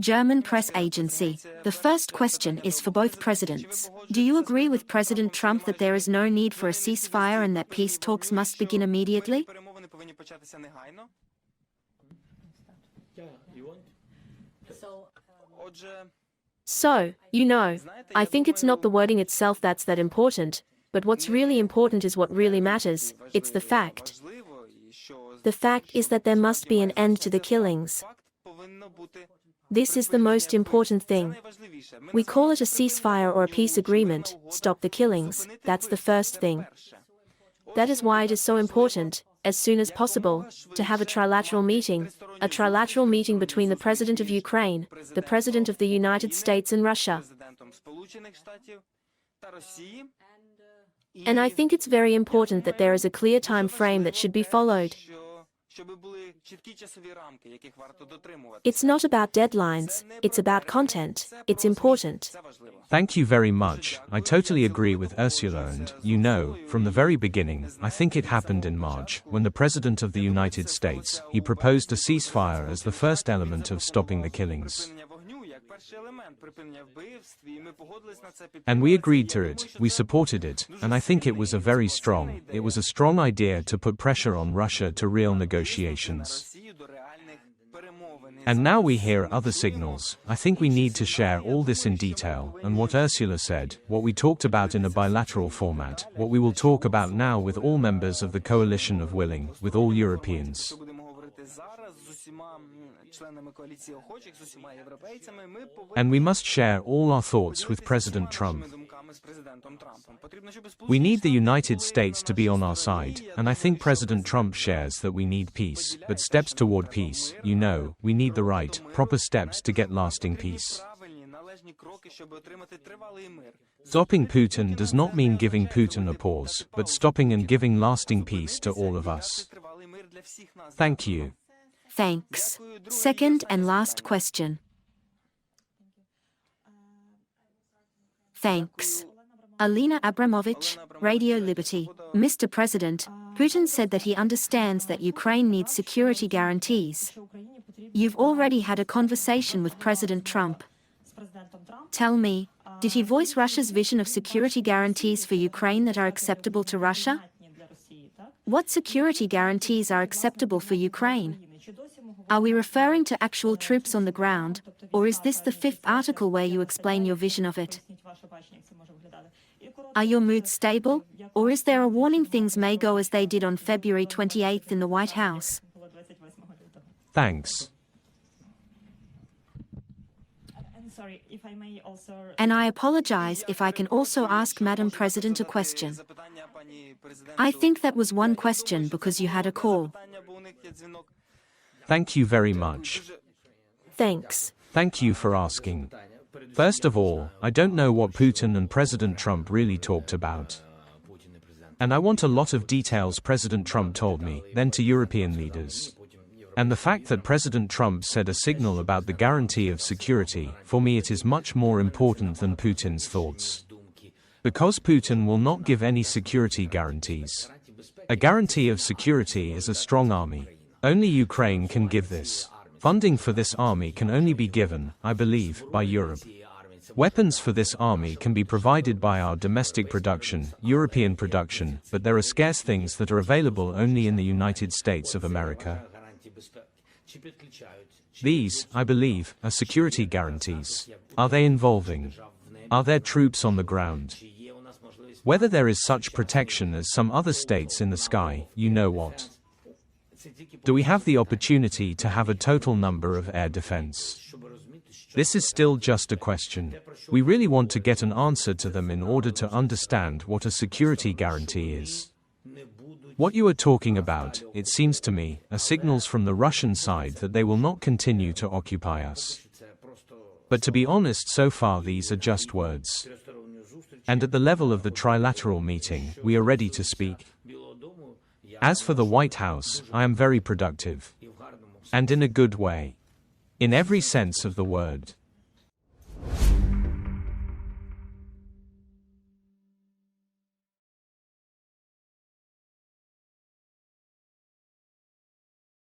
German press agency. The first question is for both presidents. Do you agree with President Trump that there is no need for a ceasefire and that peace talks must begin immediately? So, I think it's not the wording itself that's that important, but what's really important is what really matters. It's the fact. The fact is that there must be an end to the killings. This is the most important thing. We call it a ceasefire or a peace agreement, stop the killings, that's the first thing. That is why it is so important, as soon as possible, to have a trilateral meeting between the President of Ukraine, the President of the United States and Russia. And I think it's very important that there is a clear time frame that should be followed. It's not about deadlines, it's about content, it's important. Thank you very much. I totally agree with Ursula and, from the very beginning, I think it happened in March, when the President of the United States, he proposed a ceasefire as the first element of stopping the killings. And we agreed to it, we supported it, and I think it was a strong idea to put pressure on Russia to real negotiations. And now we hear other signals. I think we need to share all this in detail, and what Ursula said, what we talked about in a bilateral format, what we will talk about now with all members of the coalition of willing, with all Europeans. And we must share all our thoughts with President Trump. We need the United States to be on our side, and I think President Trump shares that we need peace, but steps toward peace, we need the right, proper steps to get lasting peace. Stopping Putin does not mean giving Putin a pause, but stopping and giving lasting peace to all of us. Thank you. Thanks. Second and last question. Thanks. Alina Abramovich, Radio Liberty. Mr. President, Putin said that he understands that Ukraine needs security guarantees. You've already had a conversation with President Trump. Tell me, did he voice Russia's vision of security guarantees for Ukraine that are acceptable to Russia? What security guarantees are acceptable for Ukraine? Are we referring to actual troops on the ground, or is this the fifth article where you explain your vision of it? Are your moods stable, or is there a warning things may go as they did on February 28 in the White House? Thanks. And I apologize if I can also ask Madam President a question. I think that was one question because you had a call. Thank you very much. Thanks. Thank you for asking. First of all, I don't know what Putin and President Trump really talked about. And I want a lot of details President Trump told me, then to European leaders. And the fact that President Trump said a signal about the guarantee of security, for me it is much more important than Putin's thoughts. Because Putin will not give any security guarantees. A guarantee of security is a strong army. Only Ukraine can give this. Funding for this army can only be given, I believe, by Europe. Weapons for this army can be provided by our domestic production, European production, but there are scarce things that are available only in the United States of America. These, I believe, are security guarantees. Are they involving? Are there troops on the ground? Whether there is such protection as some other states in the sky, you know what? Do we have the opportunity to have a total number of air defense? This is still just a question. We really want to get an answer to them in order to understand what a security guarantee is. What you are talking about, it seems to me, are signals from the Russian side that they will not continue to occupy us. But to be honest, so far these are just words. And at the level of the trilateral meeting, we are ready to speak. As for the White House, I am very productive. And in a good way. In every sense of the word.